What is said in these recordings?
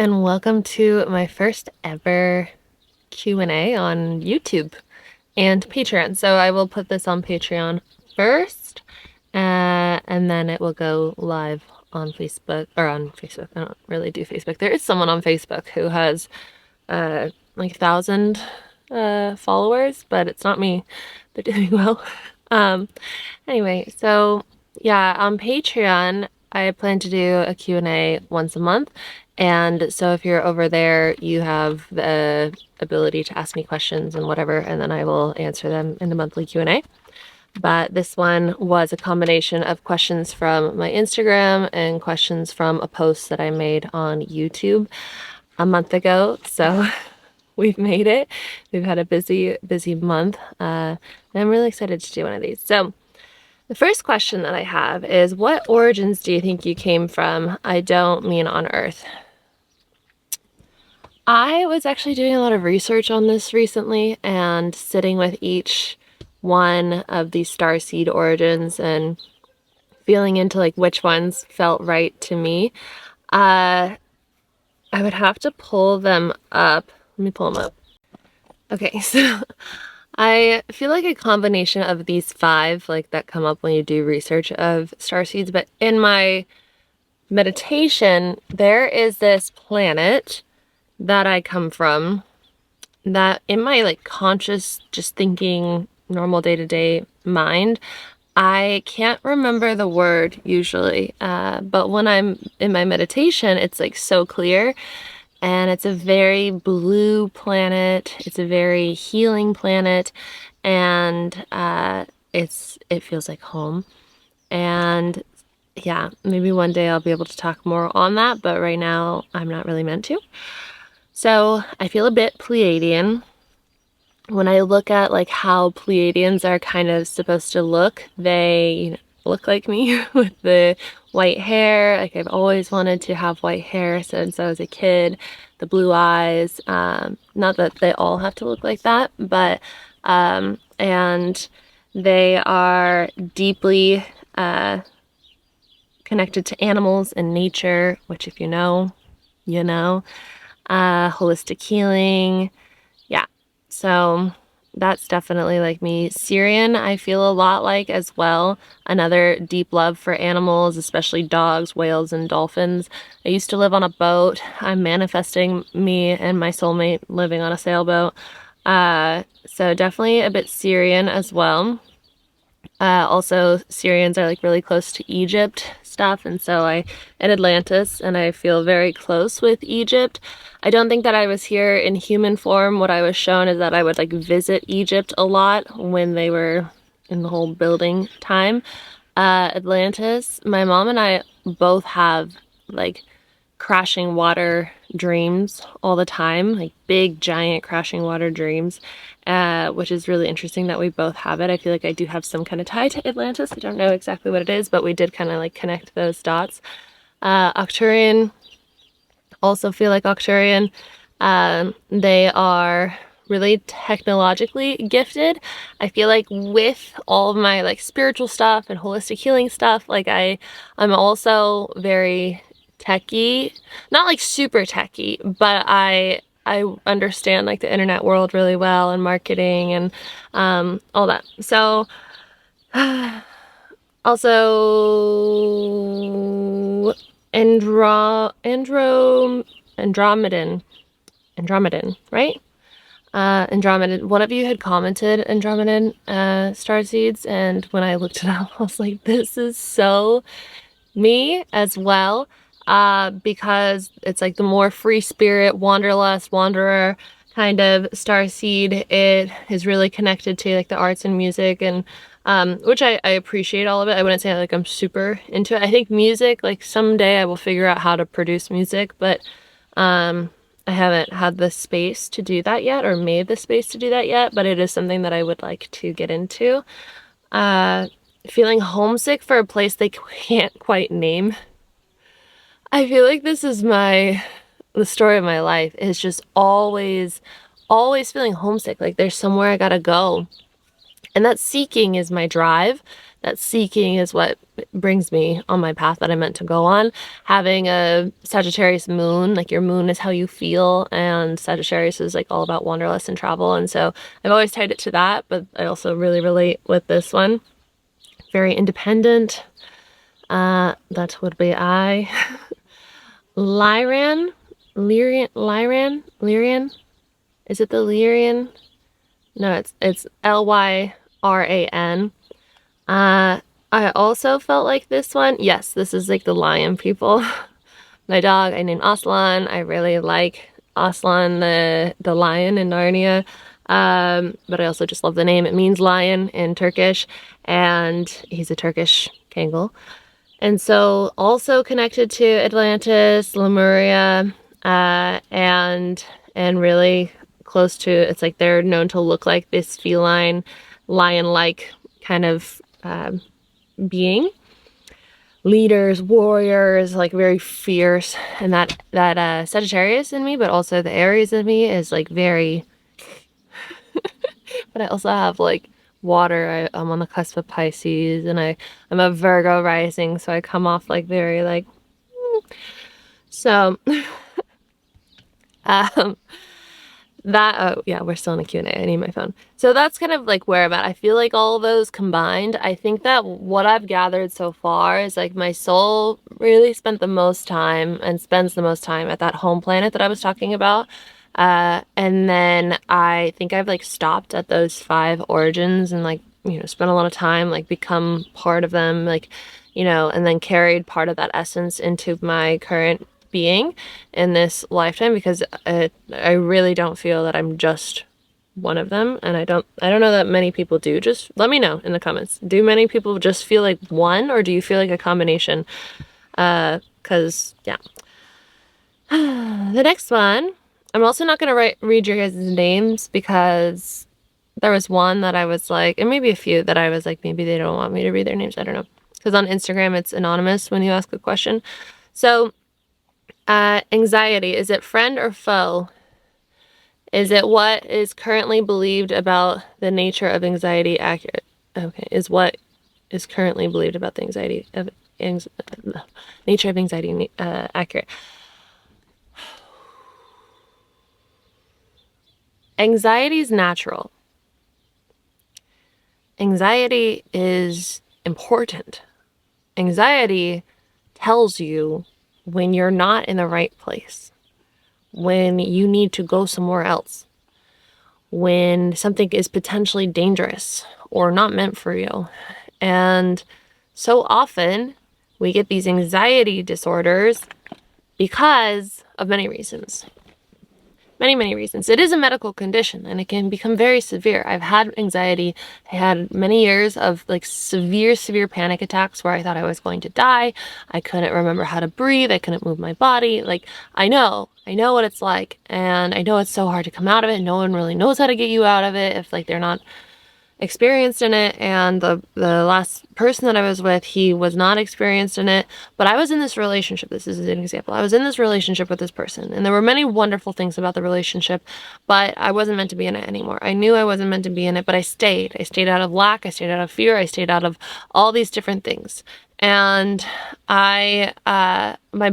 and welcome to my first ever Q&A on YouTube and Patreon. So I will put this on Patreon first, and then it will go live on Facebook, or on Facebook. I don't really do Facebook. There is someone on Facebook who has like 1,000 followers, but it's not me. They're doing well. Anyway, so yeah, on Patreon, I plan to do a Q&A once a month. And so if you're over there, you have the ability to ask me questions and whatever, and then I will answer them in the monthly Q&A. But this one was a combination of questions from my Instagram and questions from a post that I made on YouTube a month ago. So we've made it. We've had a busy month. And I'm really excited to do one of these. So the first question that I have is, what origins do you think you came from? I don't mean on Earth. I was actually doing a lot of research on this recently and sitting with each one of these starseed origins and feeling into like which ones felt right to me. I would have to pull them up. Let me pull them up. Okay, so I feel like a combination of these 5 like that come up when you do research of starseeds, but in my meditation there is this planet that I come from that in my like conscious, just thinking, normal day-to-day mind, I can't remember the word usually, but when I'm in my meditation, it's like so clear, and it's a very blue planet. It's a very healing planet, and it feels like home. And yeah, maybe one day I'll be able to talk more on that, but right now I'm not really meant to. So I feel a bit Pleiadian. When I look at like how Pleiadians are kind of supposed to look, they look like me with the white hair. Like I've always wanted to have white hair since I was a kid. The blue eyes. Not that they all have to look like that, but and they are deeply connected to animals and nature, which if you know, you know. Holistic healing. Yeah, so that's definitely like me. Syrian, I feel a lot like as well. Another deep love for animals, especially dogs, whales, and dolphins. I used to live on a boat. I'm manifesting me and my soulmate living on a sailboat. So definitely a bit Syrian as well. Also, Syrians are like really close to Egypt stuff, and so in Atlantis, and I feel very close with Egypt. I don't think that I was here in human form. What I was shown is that I would like visit Egypt a lot when they were in the whole building time. Atlantis, my mom and I both have like crashing water dreams all the time, like big giant crashing water dreams, which is really interesting that we both have it. I feel like I do have some kind of tie to Atlantis. I don't know exactly what it is, but we did kind of like connect those dots. Arcturian, also feel like Arcturian. They are really technologically gifted. I feel like with all of my like spiritual stuff and holistic healing stuff, like I'm also very techie, not like super techie, but I understand like the internet world really well and marketing and all that. So also Andromedan, right? Andromedan. One of you had commented Andromedan starseeds, and when I looked it up, I was like, this is so me as well, because it's like the more free spirit, wanderlust, wanderer kind of starseed. It is really connected to like the arts and music, and which I appreciate all of it. I wouldn't say like I'm super into it. I think music, like someday I will figure out how to produce music, but I haven't had the space to do that yet, or made the space to do that yet, but it is something that I would like to get into. Feeling homesick for a place they can't quite name. I feel like this is the story of my life, is just always feeling homesick. Like there's somewhere I gotta go. And that seeking is my drive. that seeking is what brings me on my path that I meant to go on. Having a Sagittarius moon, like your moon is how you feel, and Sagittarius is like all about wanderlust and travel. And so I've always tied it to that, but I also really relate with this one. Very independent. That would be I. Lyran? Lyrian? Is it the Lyrian? No, it's Lyran. I also felt like this one. Yes, this is like the lion people. My dog, I named Aslan. I really like Aslan, the lion in Narnia. But I also just love the name. It means lion in Turkish, and he's a Turkish Kangal. And so also connected to Atlantis, Lemuria, and really close to, it's like they're known to look like this feline, lion-like kind of being. Leaders, warriors, like very fierce. And that Sagittarius in me, but also the Aries in me is like very, but I also have like water. I'm on the cusp of Pisces, and I'm a Virgo rising, so I come off like very like, so that, oh yeah, we're still in a Q&A. I need my phone. So that's kind of like where I'm at. I feel like all those combined, I think that what I've gathered so far is like my soul really spent the most time and spends the most time at that home planet that I was talking about. And then I think I've like stopped at those 5 origins and like, you know, spent a lot of time, like become part of them, like, you know, and then carried part of that essence into my current being in this lifetime, because I really don't feel that I'm just one of them, and I don't know that many people do. Just let me know in the comments. Do many people just feel like one, or do you feel like a combination? Cause yeah. The next one, I'm also not gonna read your guys' names, because there was one that I was like, and maybe a few that I was like, maybe they don't want me to read their names. I don't know, because on Instagram it's anonymous when you ask a question. So anxiety, is it friend or foe? Is it what is currently believed about the nature of anxiety accurate? Okay, is what is currently believed about the nature of anxiety accurate? Anxiety is natural. Anxiety is important. Anxiety tells you when you're not in the right place, when you need to go somewhere else, when something is potentially dangerous or not meant for you. And so often we get these anxiety disorders because of many reasons. Many reasons. It is a medical condition, and it can become very severe. I've had anxiety. I had many years of like severe panic attacks where I thought I was going to die. I couldn't remember how to breathe. I couldn't move my body. Like, I know what it's like, and I know it's so hard to come out of it. No one really knows how to get you out of it if like they're not experienced in it. And the last person that I was with, he was not experienced in it, but I was in this relationship. This is an example. I was in this relationship with this person, and there were many wonderful things about the relationship, but I wasn't meant to be in it anymore. I knew I wasn't meant to be in it, but I stayed out of lack. I stayed out of fear. I stayed out of all these different things. And my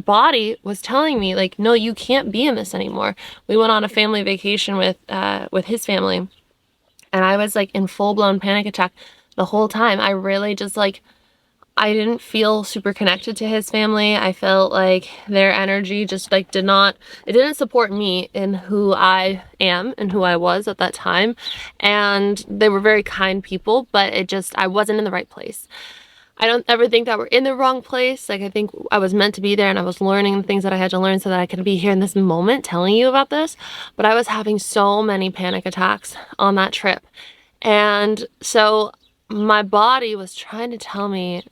body was telling me like, no, you can't be in this anymore. We went on a family vacation with his family, and I was like in full-blown panic attack the whole time. I really just like, I didn't feel super connected to his family. I felt like their energy just like it didn't support me in who I am and who I was at that time. And they were very kind people, but I wasn't in the right place. I don't ever think that we're in the wrong place. Like, I think I was meant to be there, and I was learning the things that I had to learn so that I could be here in this moment telling you about this. But I was having so many panic attacks on that trip. And so my body was trying to tell me,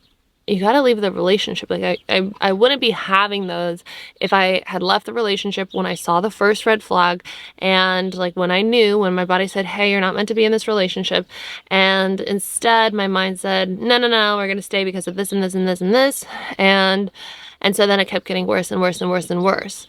you got to leave the relationship. Like, I wouldn't be having those if I had left the relationship when I saw the first red flag, and like when my body said, hey, you're not meant to be in this relationship. And instead my mind said, no, we're going to stay because of this and this and this and this. And so then it kept getting worse and worse and worse and worse.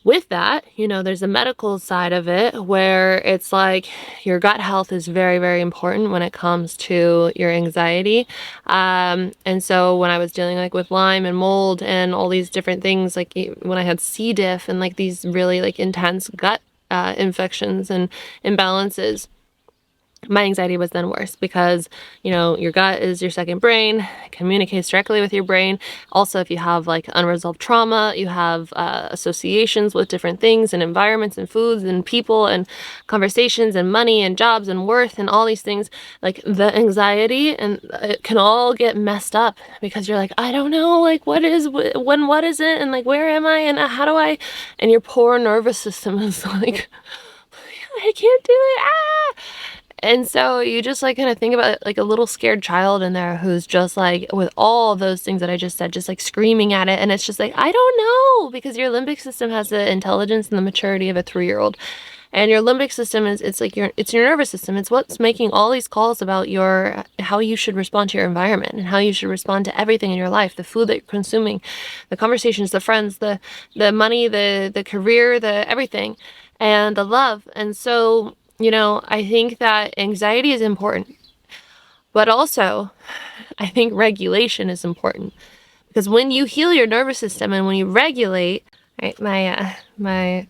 with that, there's a medical side of it where it's like your gut health is very, very important when it comes to your anxiety. And so when I was dealing like with Lyme and mold and all these different things, like when I had C. diff and like these really like intense gut infections and imbalances, my anxiety was then worse because, your gut is your second brain, it communicates directly with your brain. Also, if you have like unresolved trauma, you have associations with different things and environments and foods and people and conversations and money and jobs and worth and all these things, like the anxiety, and it can all get messed up because you're like, I don't know, like what is it, and like where am I, and how do I, and your poor nervous system is like, I can't do it. And so you just like kind of think about it, like a little scared child in there who's just like, with all those things that I just said, just like screaming at it. And it's just like, I don't know, because your limbic system has the intelligence and the maturity of a 3-year-old. And your limbic system it's your nervous system. It's what's making all these calls about how you should respond to your environment and how you should respond to everything in your life, the food that you're consuming, the conversations, the friends, the money, the career, the everything, and the love. And so, I think that anxiety is important, but also I think regulation is important, because when you heal your nervous system and when you regulate, right, my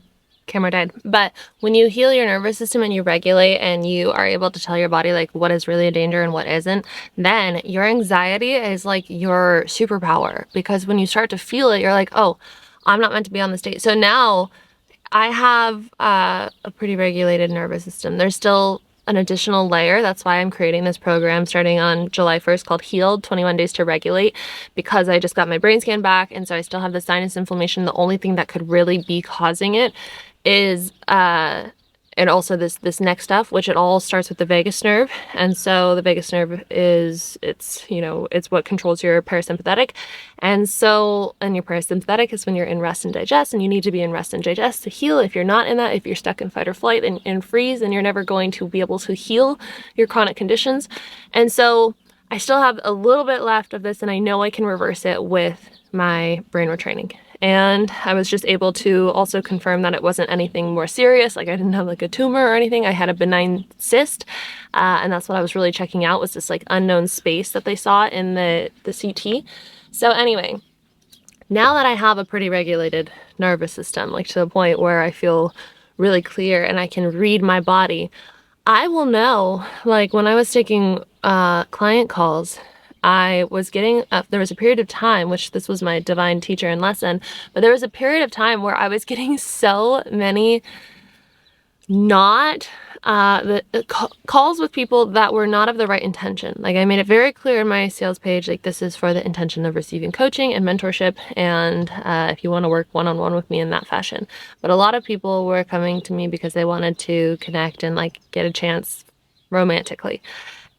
camera died, but when you heal your nervous system and you regulate and you are able to tell your body like what is really a danger and what isn't, then your anxiety is like your superpower, because when you start to feel it, you're like, oh, I'm not meant to be on this date. So now I have a pretty regulated nervous system. There's still an additional layer. That's why I'm creating this program starting on July 1st called Healed, 21 Days to Regulate, because I just got my brain scan back, and so I still have the sinus inflammation. The only thing that could really be causing it is and also this next stuff, which it all starts with the vagus nerve. And so the vagus nerve it's what controls your parasympathetic. And your parasympathetic is when you're in rest and digest, and you need to be in rest and digest to heal. If you're not in that, if you're stuck in fight or flight and freeze, then you're never going to be able to heal your chronic conditions. And so I still have a little bit left of this, and I know I can reverse it with my brain retraining. And I was just able to also confirm that it wasn't anything more serious. Like I didn't have like a tumor or anything. I had a benign cyst. And that's what I was really checking out, was this like unknown space that they saw in the CT. So anyway, now that I have a pretty regulated nervous system, like to the point where I feel really clear and I can read my body, I will know, like when I was taking client calls, I was getting, there was a period of time, which this was my divine teacher and lesson, but there was a period of time where I was getting so many calls with people that were not of the right intention. Like I made it very clear in my sales page, like this is for the intention of receiving coaching and mentorship, and if you want to work one-on-one with me in that fashion. But a lot of people were coming to me because they wanted to connect and like get a chance romantically.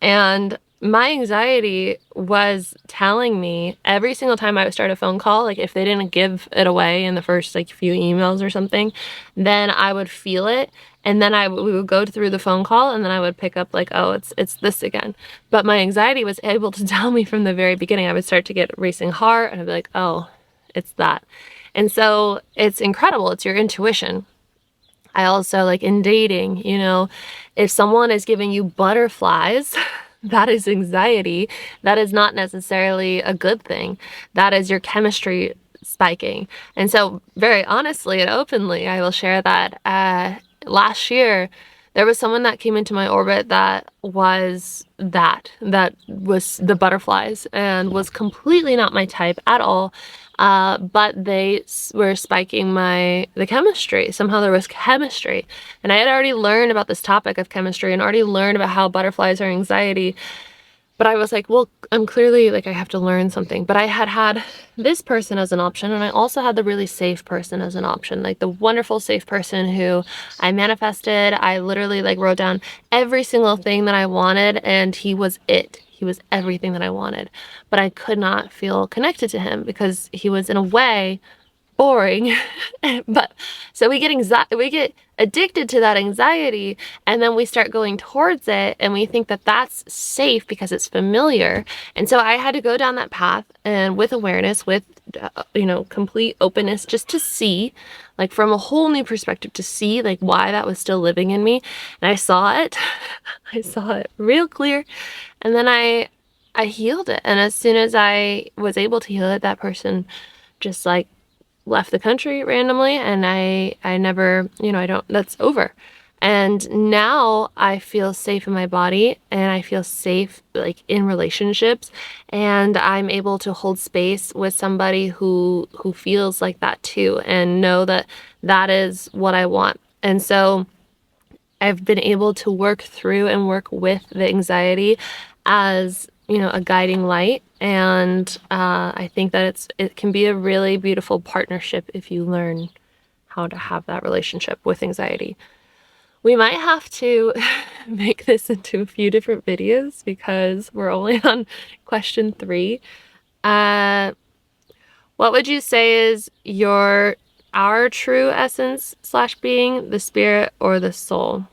And my anxiety was telling me every single time I would start a phone call, like if they didn't give it away in the first like few emails or something, then I would feel it. And then we would go through the phone call, and then I would pick up like, oh, it's this again. But my anxiety was able to tell me from the very beginning. I would start to get racing heart, and I'd be like, oh, it's that. And so it's incredible. It's your intuition. I also, like in dating, if someone is giving you butterflies, that is anxiety. That is not necessarily a good thing. That is your chemistry spiking. And so very honestly and openly, I will share that last year, there was someone that came into my orbit that was the butterflies, and was completely not my type at all. But they were spiking the chemistry. Somehow there was chemistry. And I had already learned about this topic of chemistry and already learned about how butterflies are anxiety. But I was like, well, I'm clearly like, I have to learn something. But I had this person as an option, and I also had the really safe person as an option, like the wonderful safe person who I manifested. I literally like wrote down every single thing that I wanted, and he was it. He was everything that I wanted. But I could not feel connected to him because he was in a way boring. But so we get addicted to that anxiety, and then we start going towards it, and we think that that's safe because it's familiar. And so I had to go down that path, and with awareness, with complete openness, just to see, like, from a whole new perspective, to see like why that was still living in me. And I saw it. I saw it real clear. And then I healed it. And as soon as I was able to heal it, that person just like left the country randomly, and I never, that's over. And now I feel safe in my body, and I feel safe like in relationships, and I'm able to hold space with somebody who feels like that too, and know that that is what I want. And so I've been able to work through and work with the anxiety as, a guiding light. And I think that it can be a really beautiful partnership if you learn how to have that relationship with anxiety. We might have to make this into a few different videos because we're only on question 3. What would you say is our true essence / being, the spirit or the soul?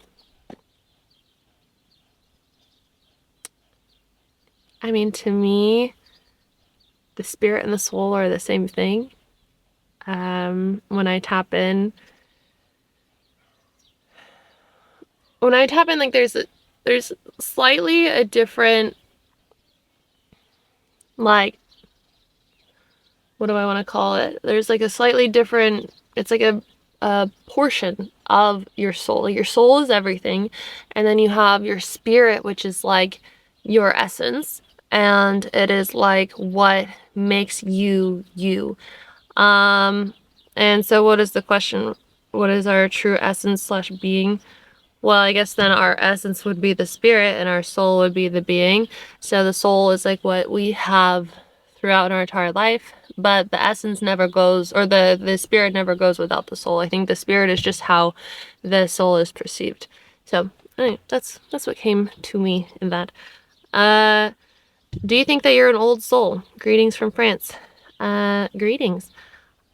I mean, to me, the spirit and the soul are the same thing. When I tap in, like there's slightly a different, like, what do I want to call it? There's like a slightly different, it's like a portion of your soul. Like, your soul is everything. And then you have your spirit, which is like your essence. And it is like what makes you, you. And so what is the question? What is our true essence / being? Well, I guess then our essence would be the spirit and our soul would be the being. So the soul is like what we have throughout our entire life, but the essence never goes, or the spirit never goes without the soul. I think the spirit is just how the soul is perceived. So anyway, that's what came to me in that. Do you think that you're an old soul? Greetings from France. Greetings.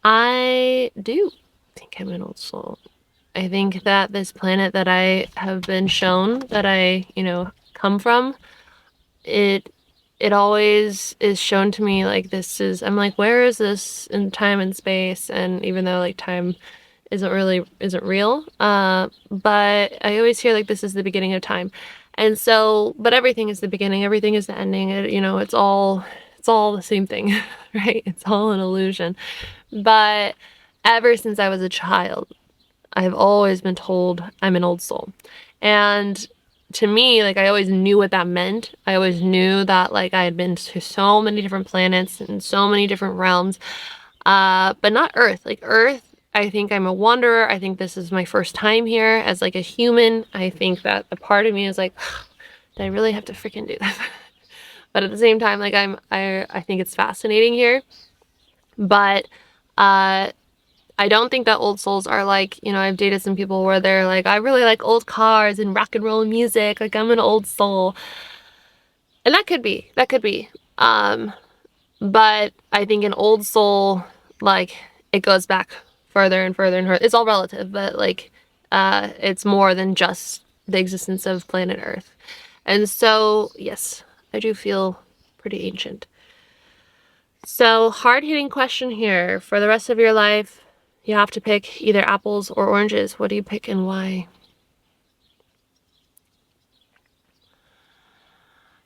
I do think I'm an old soul. I think that this planet that I have been shown that I, come from, it always is shown to me like I'm like, where is this in time and space? And even though like time isn't real, but I always hear like this is the beginning of time. And so, but everything is the beginning, everything is the ending. It's all the same thing, right? It's all an illusion. But ever since I was a child, I've always been told I'm an old soul. And to me, like, I always knew what that meant. I always knew that, like, I had been to so many different planets and so many different realms, but not Earth. Like, Earth, I think I'm a wanderer. I think this is my first time here as, like, a human. I think that a part of me is like, did I really have to freaking do this? But at the same time, like, I think it's fascinating here. But, I don't think that old souls are like, I've dated some people where they're like, I really like old cars and rock and roll music. Like, I'm an old soul. And that could be. But I think an old soul, like, it goes back further and further and further. It's all relative, but like, it's more than just the existence of planet Earth. And so, yes, I do feel pretty ancient. So, hard-hitting question here. For the rest of your life, you have to pick either apples or oranges. What do you pick and why?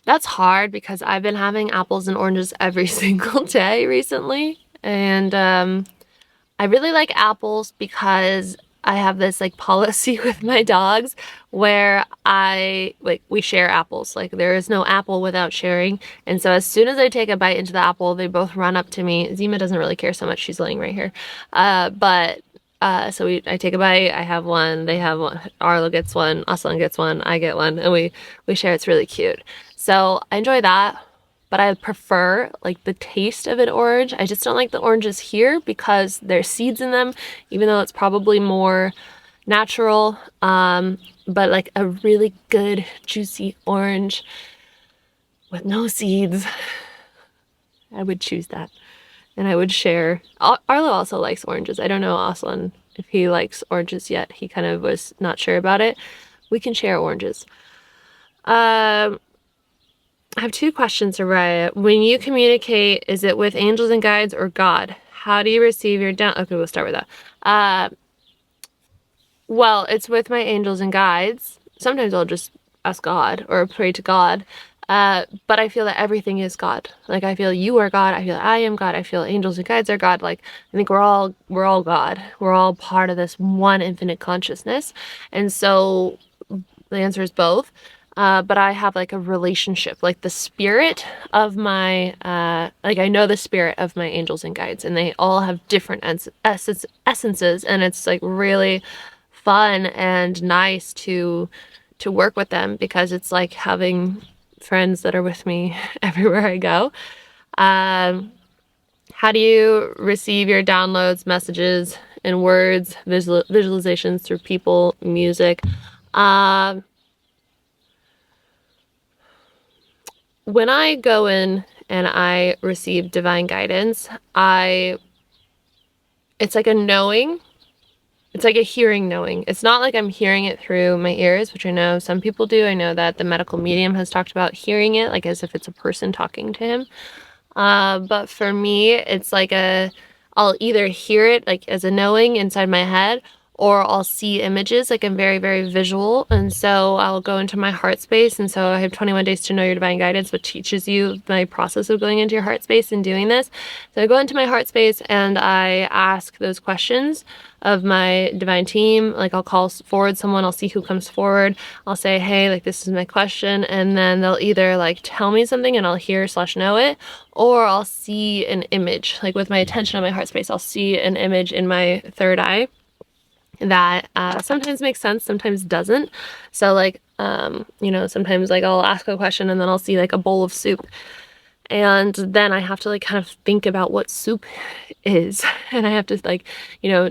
That's hard because I've been having apples and oranges every single day recently. And I really like apples because I have this like policy with my dogs where we share apples. Like, there is no apple without sharing. And so as soon as I take a bite into the apple, they both run up to me. Zima doesn't really care so much. She's laying right here. So I take a bite, I have one, they have one, Arlo gets one, Aslan gets one, I get one, and we share. It's really cute. So I enjoy that. But I prefer like the taste of an orange. I just don't like the oranges here because there's seeds in them, even though it's probably more natural. But like a really good juicy orange with no seeds, I would choose that. and I would share. Arlo also likes oranges. I don't know Aslan if he likes oranges yet. He kind of was not sure about it. We can share oranges. I have two questions, Araya. When you communicate, is it with angels and guides or God? How do you receive your down? Okay, we'll start with that. Well, it's with my angels and guides. Sometimes I'll just ask God or pray to God. But I feel that everything is God. Like I feel you are God. I feel I am God. I feel angels and guides are God. Like I think we're all God. We're all part of this one infinite consciousness. And so the answer is both. But I have like a relationship, like the spirit of my, like I know the spirit of my angels and guides, and they all have different essences, and it's like really fun and nice to work with them because it's like having friends that are with me everywhere I go. How do you receive your downloads, messages, and words, visualizations through people, music? When I go in and I receive divine guidance, it's like a knowing. It's like a hearing knowing. It's not like I'm hearing it through my ears, which I know some people do. I know that the medical medium has talked about hearing it, like as if it's a person talking to him. But for me, it's like I'll either hear it like as a knowing inside my head, or I'll see images. Like I'm very, very visual. And so I'll go into my heart space. And so I have 21 days to know your divine guidance, which teaches you my process of going into your heart space and doing this. So I go into my heart space and I ask those questions of my divine team. Like I'll call forward someone, I'll see who comes forward. I'll say, hey, like this is my question. And then they'll either like tell me something and I'll hear/know it, or I'll see an image. Like with my attention on my heart space, I'll see an image in my third eye that sometimes makes sense, sometimes doesn't. So like, sometimes like I'll ask a question and then I'll see like a bowl of soup. And then I have to like kind of think about what soup is. And I have to like,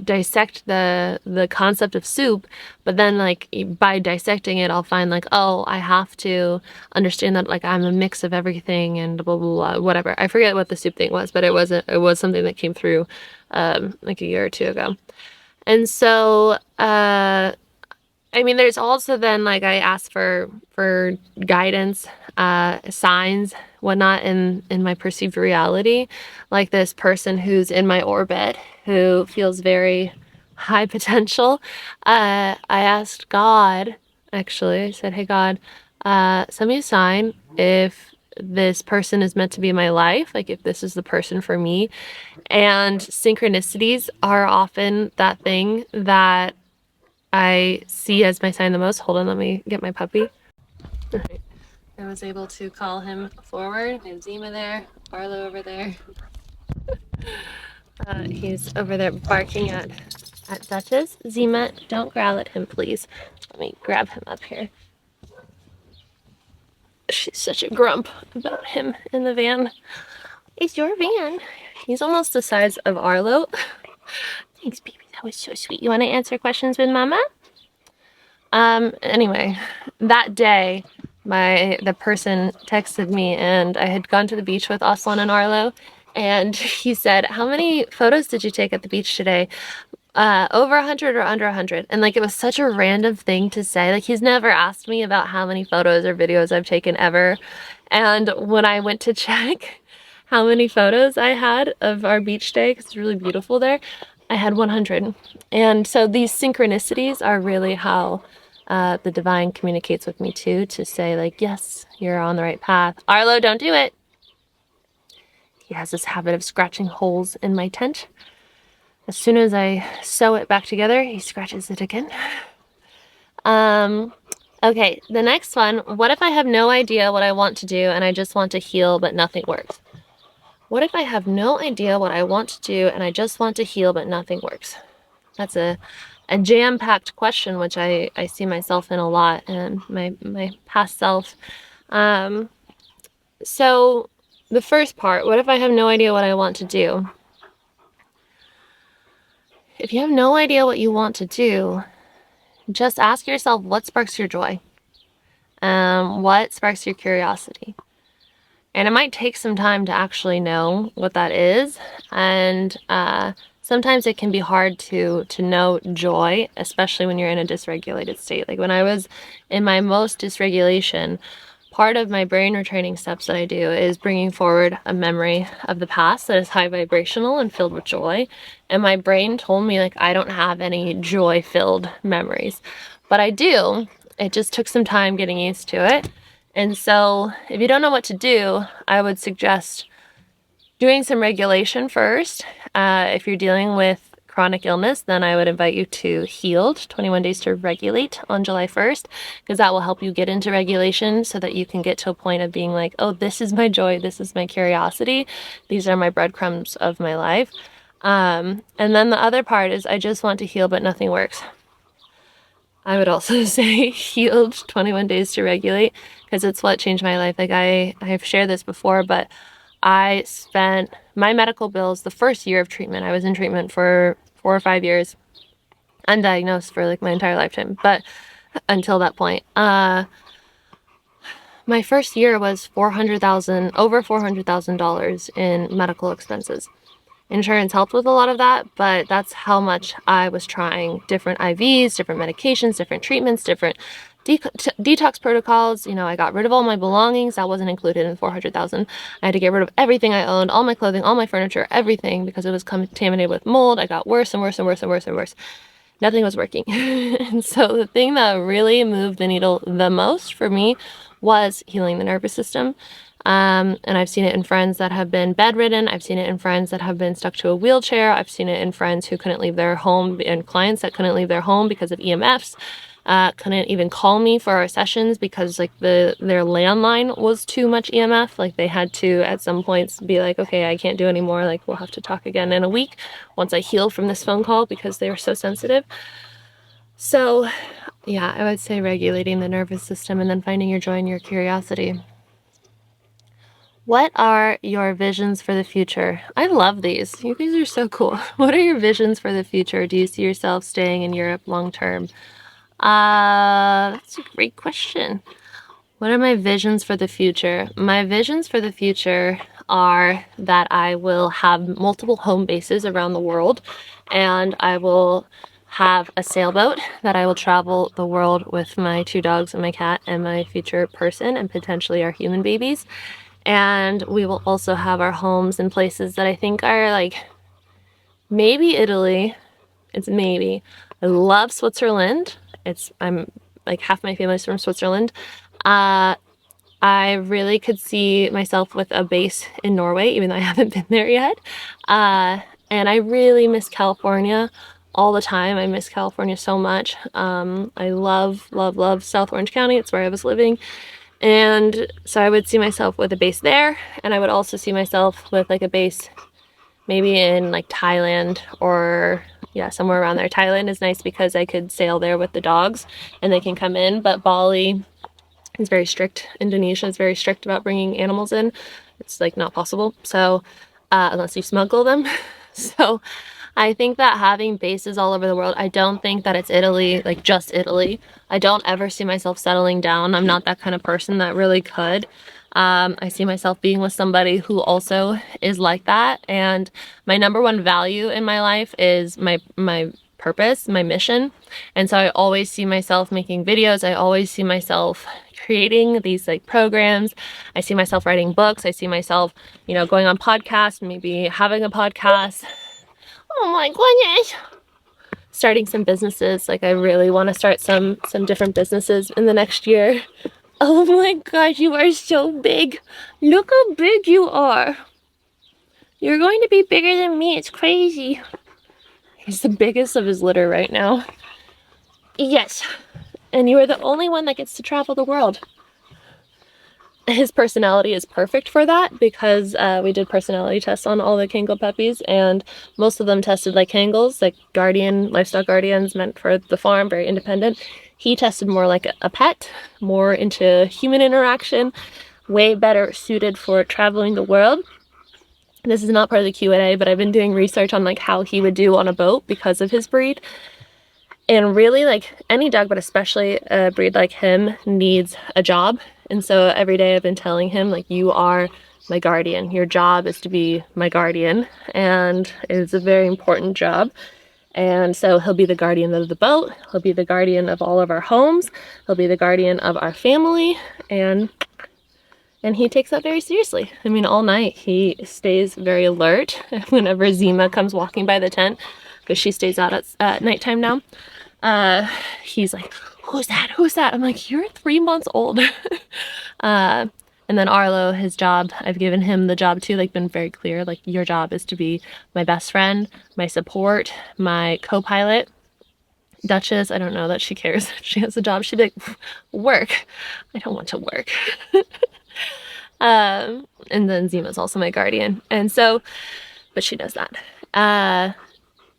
dissect the concept of soup. But then like by dissecting it, I'll find like, oh, I have to understand that like I'm a mix of everything and blah, blah, blah, whatever. I forget what the soup thing was, but it was something that came through like a year or two ago. And so, there's also then like I ask for guidance, signs, whatnot in my perceived reality, like this person who's in my orbit who feels very high potential. I asked God, actually, I said, hey God, send me a sign if this person is meant to be in my life, like if this is the person for me. And synchronicities are often that thing that I see as my sign the most. Hold on, let me get my puppy. Right. I was able to call him forward. I have Zima there, Arlo over there. He's over there barking at Duchess. Zima, don't growl at him, please. Let me grab him up here. She's such a grump about him in the van. It's your van. He's almost the size of Arlo. Thanks, baby. That was so sweet. You want to answer questions with Mama? Anyway, that day, the person texted me and I had gone to the beach with Aslan and Arlo, and he said, how many photos did you take at the beach today? Over 100 or under 100. And like, it was such a random thing to say. Like, he's never asked me about how many photos or videos I've taken ever. And when I went to check how many photos I had of our beach day, because it's really beautiful there, I had 100. And so these synchronicities are really how the divine communicates with me too, to say like, yes, you're on the right path. Arlo, don't do it. He has this habit of scratching holes in my tent. As soon as I sew it back together, he scratches it again. Okay, the next one. What if I have no idea what I want to do and I just want to heal but nothing works? What if I have no idea what I want to do and I just want to heal but nothing works? That's a jam-packed question, which I see myself in a lot, and my past self. So the first part, what if I have no idea what I want to do? If you have no idea what you want to do, just ask yourself what sparks your joy. What sparks your curiosity? And it might take some time to actually know what that is. And sometimes it can be hard to know joy, especially when you're in a dysregulated state. Like when I was in my most dysregulation, part of my brain retraining steps that I do is bringing forward a memory of the past that is high vibrational and filled with joy. And my brain told me, like, I don't have any joy-filled memories. But I do. It just took some time getting used to it. And so if you don't know what to do, I would suggest doing some regulation first. If you're dealing with chronic illness, then I would invite you to Healed 21 Days to Regulate on July 1st, because that will help you get into regulation so that you can get to a point of being like, oh, this is my joy, this is my curiosity, these are my breadcrumbs of my life. And then the other part is I just want to heal, but nothing works. I would also say Healed 21 Days to Regulate, because it's what changed my life. Like I've shared this before, but I spent my medical bills the first year of treatment. I was in treatment for 4 or 5 years, undiagnosed for like my entire lifetime. But until that point, my first year was over $400,000 in medical expenses. Insurance helped with a lot of that, but that's how much I was trying different IVs, different medications, different treatments, different detox protocols. You know, I got rid of all my belongings. That wasn't included in 400,000. I had to get rid of everything I owned, all my clothing, all my furniture, everything, because it was contaminated with mold. I got worse and worse and worse and worse and worse. Nothing was working. And so the thing that really moved the needle the most for me was healing the nervous system. And I've seen it in friends that have been bedridden. I've seen it in friends that have been stuck to a wheelchair. I've seen it in friends who couldn't leave their home, and clients that couldn't leave their home because of EMFs. Couldn't even call me for our sessions because like their landline was too much EMF. Like they had to at some points be like, okay, I can't do anymore. Like we'll have to talk again in a week once I heal from this phone call, because they were so sensitive. So yeah, I would say regulating the nervous system and then finding your joy and your curiosity. What are your visions for the future? I love these. You guys are so cool. What are your visions for the future? Do you see yourself staying in Europe long term? That's a great question. What are my visions for the future? My visions for the future are that I will have multiple home bases around the world, and I will have a sailboat that I will travel the world with my 2 dogs and my cat and my future person and potentially our human babies. And we will also have our homes in places that I think are like maybe Italy. It's maybe. I love Switzerland. I'm like half my family's from Switzerland. I really could see myself with a base in Norway, even though I haven't been there yet. And I really miss California all the time. I miss California so much. I love, love, love South Orange County. It's where I was living. And so I would see myself with a base there, and I would also see myself with like a base maybe in like Thailand, or yeah, somewhere around there. Thailand is nice because I could sail there with the dogs and they can come in, but Bali is very strict. Indonesia is very strict about bringing animals in. It's like not possible. So unless you smuggle them. So I think that having bases all over the world, I don't think that it's Italy, like just Italy. I don't ever see myself settling down. I'm not that kind of person that really could. I see myself being with somebody who also is like that. And my number one value in my life is my purpose, my mission. And so I always see myself making videos. I always see myself creating these like programs. I see myself writing books. I see myself, you know, going on podcasts, maybe having a podcast. Oh my goodness. Starting some businesses. Like I really want to start some different businesses in the next year. Oh my gosh, you are so big. Look how big you are. You're going to be bigger than me. It's crazy. He's the biggest of his litter right now. Yes. And you are the only one that gets to travel the world. His personality is perfect for that, because we did personality tests on all the Kangal puppies, and most of them tested like Kangals, like guardian, livestock guardians meant for the farm, very independent. He tested more like a pet, more into human interaction, way better suited for traveling the world. This is not part of the Q&A, but I've been doing research on like how he would do on a boat because of his breed. And really, like any dog, but especially a breed like him, needs a job. And so every day I've been telling him, like, you are my guardian. Your job is to be my guardian. And it's a very important job. And so he'll be the guardian of the boat. He'll be the guardian of all of our homes. He'll be the guardian of our family. And he takes that very seriously. I mean, all night he stays very alert whenever Zima comes walking by the tent, because she stays out at nighttime now. He's like, who's that? Who's that? I'm like, you're 3 months old. And then Arlo, his job, I've given him the job too, like been very clear, like your job is to be my best friend, my support, my co-pilot. Duchess, I don't know that she cares if she has a job. She'd be like, work. I don't want to work. And then Zima's also my guardian. And so, but she does that.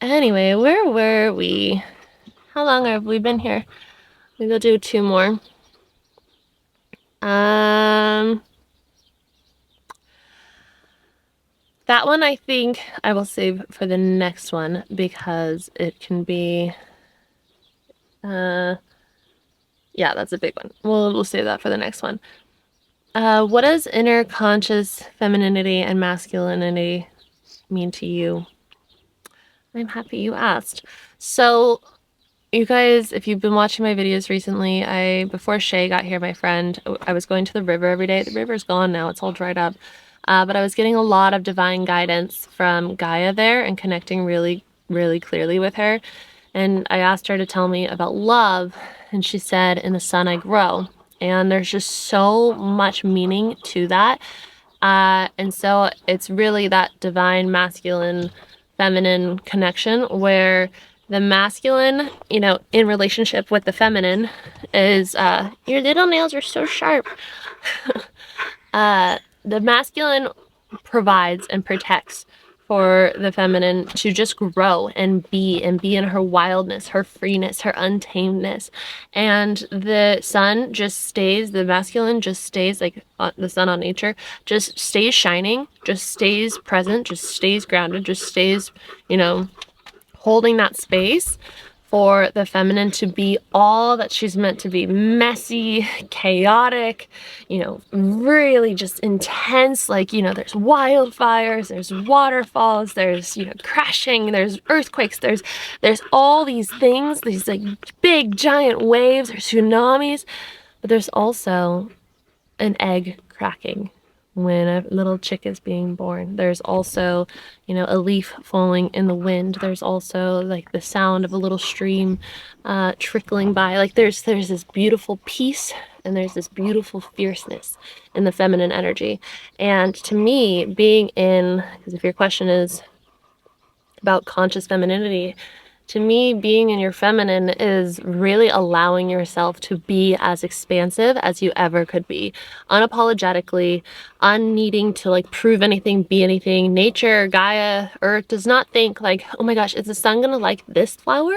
Anyway, where were we? How long have we been here? Maybe I'll do 2 more. That one I think I will save for the next one, because it can be, yeah, that's a big one. We'll save that for the next one. What does inner conscious femininity and masculinity mean to you? I'm happy you asked. So, you guys, if you've been watching my videos recently, before Shay got here, my friend, I was going to the river every day. The river's gone now, it's all dried up. But I was getting a lot of divine guidance from Gaia there and connecting really, really clearly with her. And I asked her to tell me about love, and she said, in the sun I grow. And there's just so much meaning to that. And so it's really that divine masculine feminine connection, where the masculine, you know, in relationship with the feminine is, your little nails are so sharp. The masculine provides and protects for the feminine to just grow and be in her wildness, her freeness, her untamedness. And the sun just stays, the masculine just stays, like the sun on nature, just stays shining, just stays present, just stays grounded, just stays, you know, holding that space for the feminine to be all that she's meant to be. Messy, chaotic, you know, really just intense. Like, you know, there's wildfires, there's waterfalls, there's, you know, crashing, there's earthquakes, there's all these things, these like big giant waves, there's tsunamis, but there's also an egg cracking when a little chick is being born. There's also, you know, a leaf falling in the wind. There's also like the sound of a little stream trickling by. Like there's this beautiful peace, and there's this beautiful fierceness in the feminine energy. And to me, being in, because if your question is about conscious femininity, to me, being in your feminine is really allowing yourself to be as expansive as you ever could be, unapologetically, unneeding to like prove anything, be anything. Nature, Gaia, Earth does not think like, oh my gosh, is the sun gonna like this flower?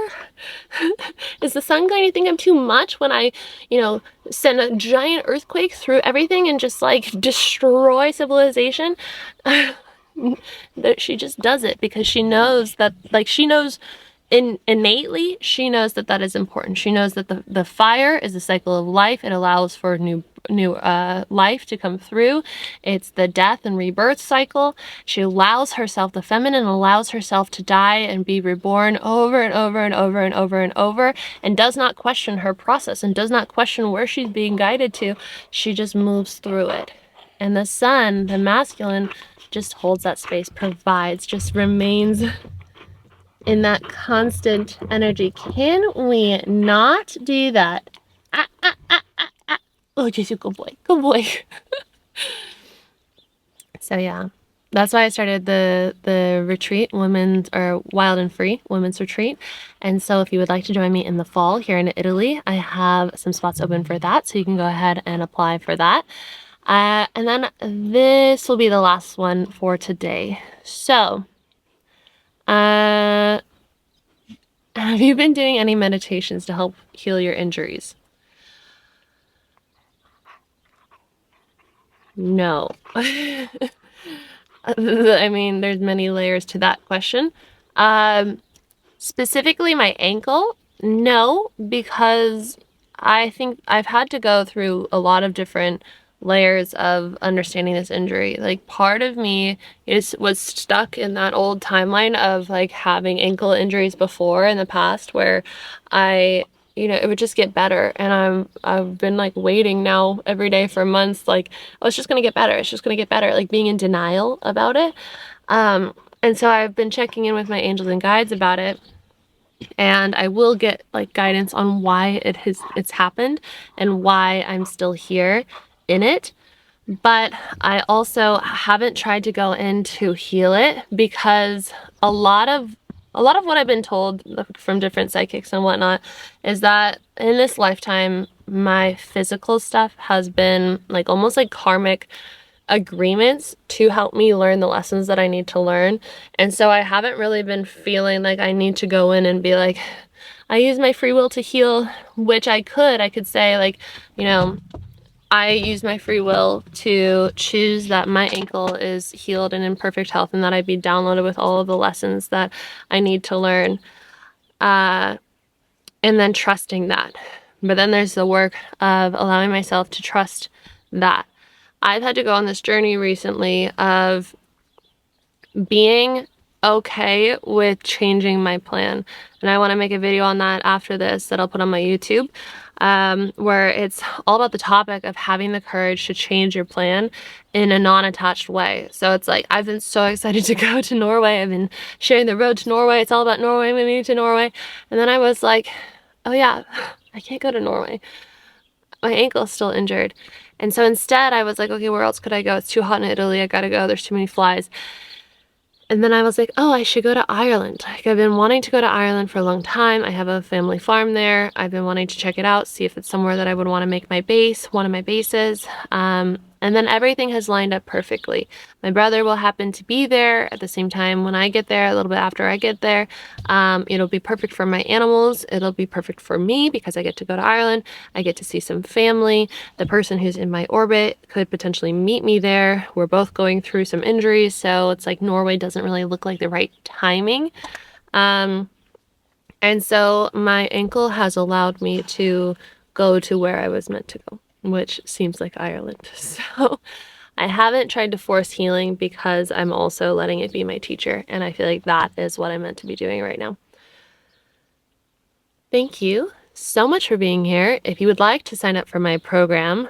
Is the sun going to think I'm too much when I, you know, send a giant earthquake through everything and just like destroy civilization? That she just does it because she knows that, like, she knows innately, she knows that that is important. She knows that the fire is a cycle of life. It allows for new life to come through. It's the death and rebirth cycle. She allows herself, the feminine allows herself to die and be reborn over and over and over and over and over, and does not question her process and does not question where she's being guided to. She just moves through it. And the sun, the masculine, just holds that space, provides, just remains in that constant energy. Can we not do that? Oh, Jisoo, good boy, good boy. So yeah, that's why I started the retreat, women's, or Wild and Free Women's Retreat. And so if you would like to join me in the fall here in Italy, I have some spots open for that, so you can go ahead and apply for that. And then this will be the last one for today. So, have you been doing any meditations to help heal your injuries? No. I mean, there's many layers to that question. Specifically my ankle, No, because I think I've had to go through a lot of different layers of understanding this injury. Like part of me was stuck in that old timeline of like having ankle injuries before in the past where I it would just get better, and I've been like waiting now every day for months like, oh, it's just gonna get better, it's just gonna get better, like being in denial about it. And so I've been checking in with my angels and guides about it, and I will get like guidance on why it's happened and why I'm still here in it. But I also haven't tried to go in to heal it because a lot of what I've been told from different psychics and whatnot is that in this lifetime my physical stuff has been like almost like karmic agreements to help me learn the lessons that I need to learn. And so I haven't really been feeling like I need to go in and be like, I use my free will to heal, which I could say like, I use my free will to choose that my ankle is healed and in perfect health, and that I'd be downloaded with all of the lessons that I need to learn, and then trusting that. But then there's the work of allowing myself to trust that. I've had to go on this journey recently of being okay with changing my plan. And I want to make a video on that after this that I'll put on my YouTube, where it's all about the topic of having the courage to change your plan in a non-attached way. So it's like, I've been so excited to go to Norway. I've been sharing the road to Norway. It's all about Norway, moving to Norway. And then I was like, oh yeah, I can't go to Norway. My ankle is still injured. And so instead I was like, okay, where else could I go? It's too hot in Italy. I gotta go. There's too many flies. And then I was like, oh, I should go to Ireland. Like, I've been wanting to go to Ireland for a long time. I have a family farm there. I've been wanting to check it out, see if it's somewhere that I would want to make my base, one of my bases. And then everything has lined up perfectly. My brother will happen to be there at the same time when I get there, a little bit after I get there. It'll be perfect for my animals. It'll be perfect for me because I get to go to Ireland. I get to see some family. The person who's in my orbit could potentially meet me there. We're both going through some injuries, so it's like Norway doesn't really look like the right timing. And so my ankle has allowed me to go to where I was meant to go, which seems like Ireland. So I haven't tried to force healing because I'm also letting it be my teacher, and I feel like that is what I'm meant to be doing right now. Thank you so much for being here. If you would like to sign up for my program,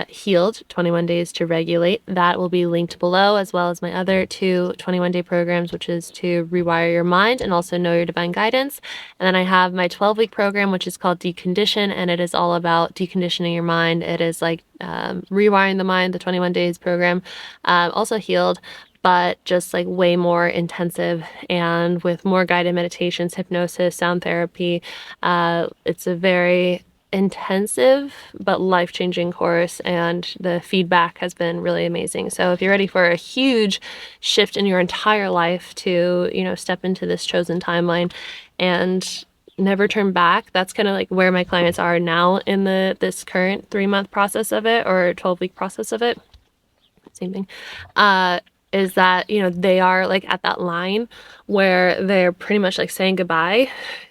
Healed 21 Days to Regulate, that will be linked below, as well as my other two 21-day programs, which is to rewire your mind and also know your divine guidance. And then I have my 12-week program, which is called Decondition, and it is all about deconditioning your mind. It is like rewiring the mind, the 21 days program, also Healed, but just like way more intensive and with more guided meditations, hypnosis, sound therapy. It's a very intensive but life-changing course, and the feedback has been really amazing. So if you're ready for a huge shift in your entire life to, step into this chosen timeline and never turn back, that's kind of like where my clients are now in this current 3-month process of it, or 12-week process of it, same thing, is that, they are like at that line where they're pretty much like saying goodbye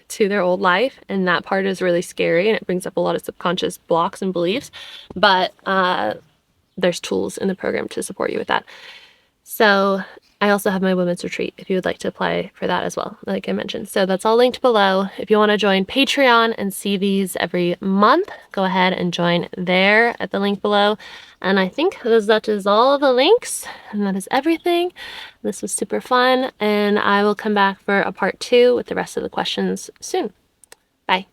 to their old life. And that part is really scary, and it brings up a lot of subconscious blocks and beliefs. But there's tools in the program to support you with that. So I also have my women's retreat if you would like to apply for that as well, like I mentioned. So that's all linked below. If you want to join Patreon and see these every month, go ahead and join there at the link below. And I think that is all the links, and that is everything. This was super fun, and I will come back for a part 2 with the rest of the questions soon. Bye.